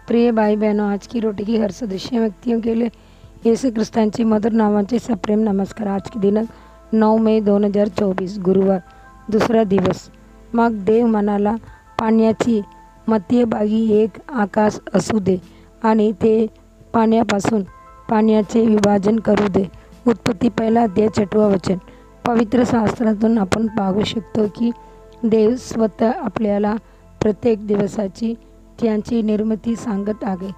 प्रिय भाई बहनों, आज की रोटी की हर सदस्य व्यक्तियों के लिए येशू ख्रिस्तांचे मधुर नावाचे सप्रेम नमस्कार। आज की दिनांक 9 मे 2024 गुरुवार, दुसरा दिवस। मग देव म्हणाला, पाण्याची मध्यभागी एक आकाश असू दे आणि ते पाण्यापासून पाण्याचे विभाजन करू दे। उत्पत्ती पहिला अध्याय 6 वचन। पवित्र शास्त्रातून आपण पाहू शकतो की देव स्वतः आपल्याला प्रत्येक दिवसाची त्यांची निर्मिती सांगत आहे।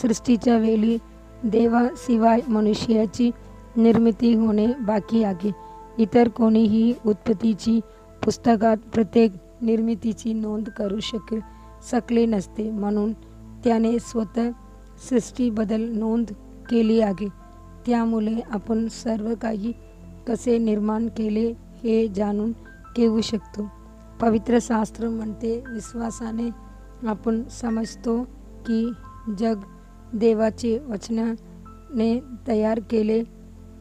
सृष्टीच्या वेळी देवाशिवाय मनुष्याची निर्मिती होणे बाकी आहे। इतर कोणीही उत्पत्तीची पुस्तकात प्रत्येक निर्मितीची नोंद करू शकले नसते, म्हणून त्याने स्वतः सृष्टीबद्दल नोंद केली आहे। त्यामुळे आपण सर्व काही कसे निर्माण केले हे जाणून घेऊ शकतो। पवित्र शास्त्र म्हणते, विश्वासाने आपण समजतो की जग देवाचे वचनाने तयार केले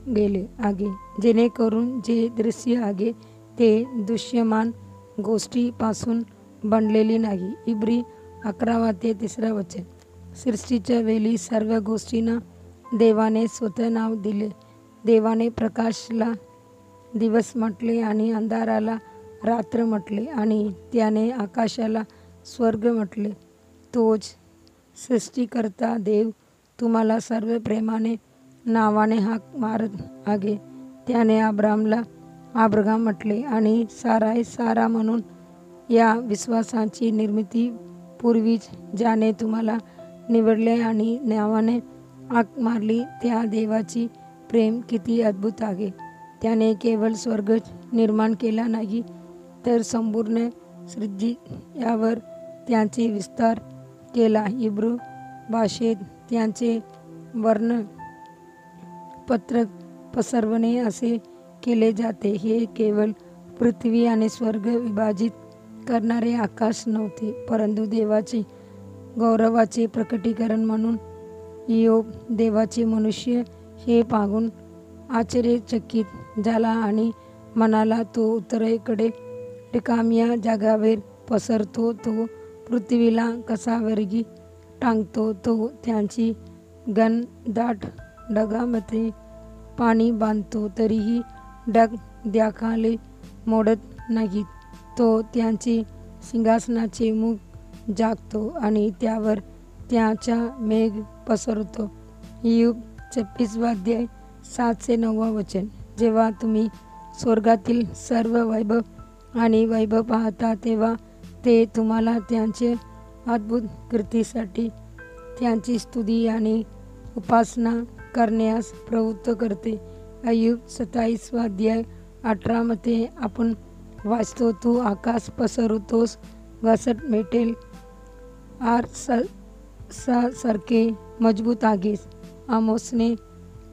गेले आहे, जेणेकरून जे दृश्य आहे ते दृश्यमान गोष्टीपासून बनलेले नाही। इब्री 11:3 वचन। सृष्टीच्या वेळी सर्व गोष्टींना देवाने स्वतः नाव दिले। देवाने प्रकाशाला दिवस म्हटले आणि अंधाराला रात्र म्हटले आणि त्याने आकाशाला स्वर्ग म्हटले। तोच सृष्टीकर्ता देव तुम्हाला सर्व प्रेमाने नावाने हाक मारत आहे। त्याने अब्रामला अब्राम म्हटले आणि साराय सारा म्हणून। या विश्वासाची निर्मिती पूर्वीच ज्याने तुम्हाला निवडले आणि नावाने हाक मारली, त्या देवाची प्रेम किती अद्भुत आहे। त्याने केवळ स्वर्ग निर्माण केला नाही, तर संपूर्ण सृष्टी यावर त्याचे विस्तार केला। हिब्रू भाषेत त्याचे वर्णपत्रक पसरवणे असे केले जाते। हे केवळ पृथ्वी आणि स्वर्ग विभाजित करणारे आकाश नव्हते, परंतु देवाचे गौरवाचे प्रकटीकरण म्हणून। इयोब देवाचे मनुष्य हे पाहून आश्चर्यचकित झाला आणि म्हणाला, तो उत्तरेकडे रिकाम्या जागांवर पसरतो, तो पृथ्वीला कसा वरगी टांगतो, तो त्यांची घनदाट ढगांमध्ये पाणी बांधतो, तरीही ढग त्याखाली मोडत नाहीत। तो त्यांची सिंहासनाचे मुख झाकतो आणि त्यावर त्याचा मेघ पसरतो। इयोब 26 7-9 वचन। जेव्हा तुम्ही स्वर्गातील सर्व वैभव आणि वैभव पाहता, तेव्हा ते तुम्हाला त्यांचे अद्भुत कृतीसाठी त्यांची स्तुती आणि उपासना करण्यास प्रवृत्त करते। इयोब 27:18 मध्ये आपण वाचतो, तू आकाश पसरवतोस, घसट मेटेल आरसासारखे मजबूत आहेस। आमोसने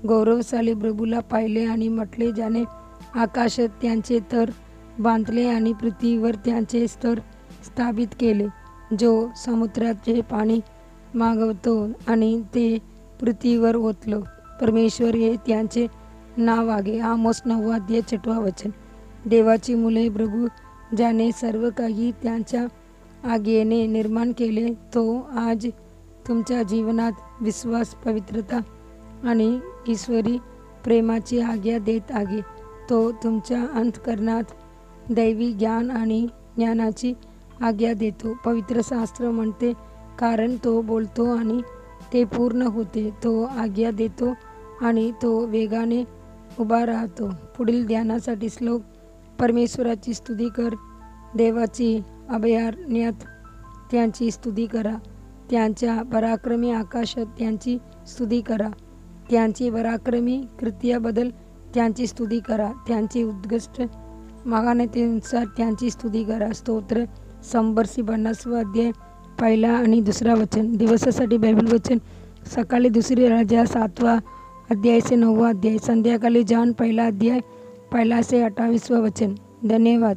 गौरवशाली प्रभूला पाहिले आणि म्हटले, ज्याने आकाशात त्यांचे थर बांधले आणि पृथ्वीवर त्यांचे स्तर स्थापित केले, जो समुद्राचे पाणी मागवतो आणि ते पृथ्वीवर ओतलो। परमेश्वर हे त्यांचे नाव आहे। आमोस 9:6 वचन। देवाची मुले प्रभू ज्याने सर्व काही त्यांच्या आज्ञेने निर्माण केले, तो आज तुमच्या जीवनात विश्वास, पवित्रता आणि ईश्वरी प्रेमाची आज्ञा देत आहे। तो तुमच्या अंतःकरणात दैवी ज्ञान आणि ज्ञानाची आज्ञा देतो। पवित्र शास्त्र म्हणते, कारण तो बोलतो आणि ते पूर्ण होते, तो आज्ञा देतो आणि तो वेगाने उभा राहतो। पुढील ध्यानासाठी श्लोक। परमेश्वराची स्तुती कर, देवाची अभयारण्यात त्यांची स्तुती करा, त्यांच्या पराक्रमी आकाशात त्यांची स्तुती करा, त्यांची पराक्रमी कृत्याबद्दल त्यांची स्तुती करा, त्यांची उत्कृष्ट महानतेनुसार त्यांची स्तुती करा। स्तोत्र 150 अध्याय 1 आणि 2 वचन। दिवसासाठी बायबल वचन। सकाळी 2 राजा 7 अध्याय से 9 अध्याय। संध्याकाळी जॉन 1 अध्याय 1 से 28 वचन। धन्यवाद।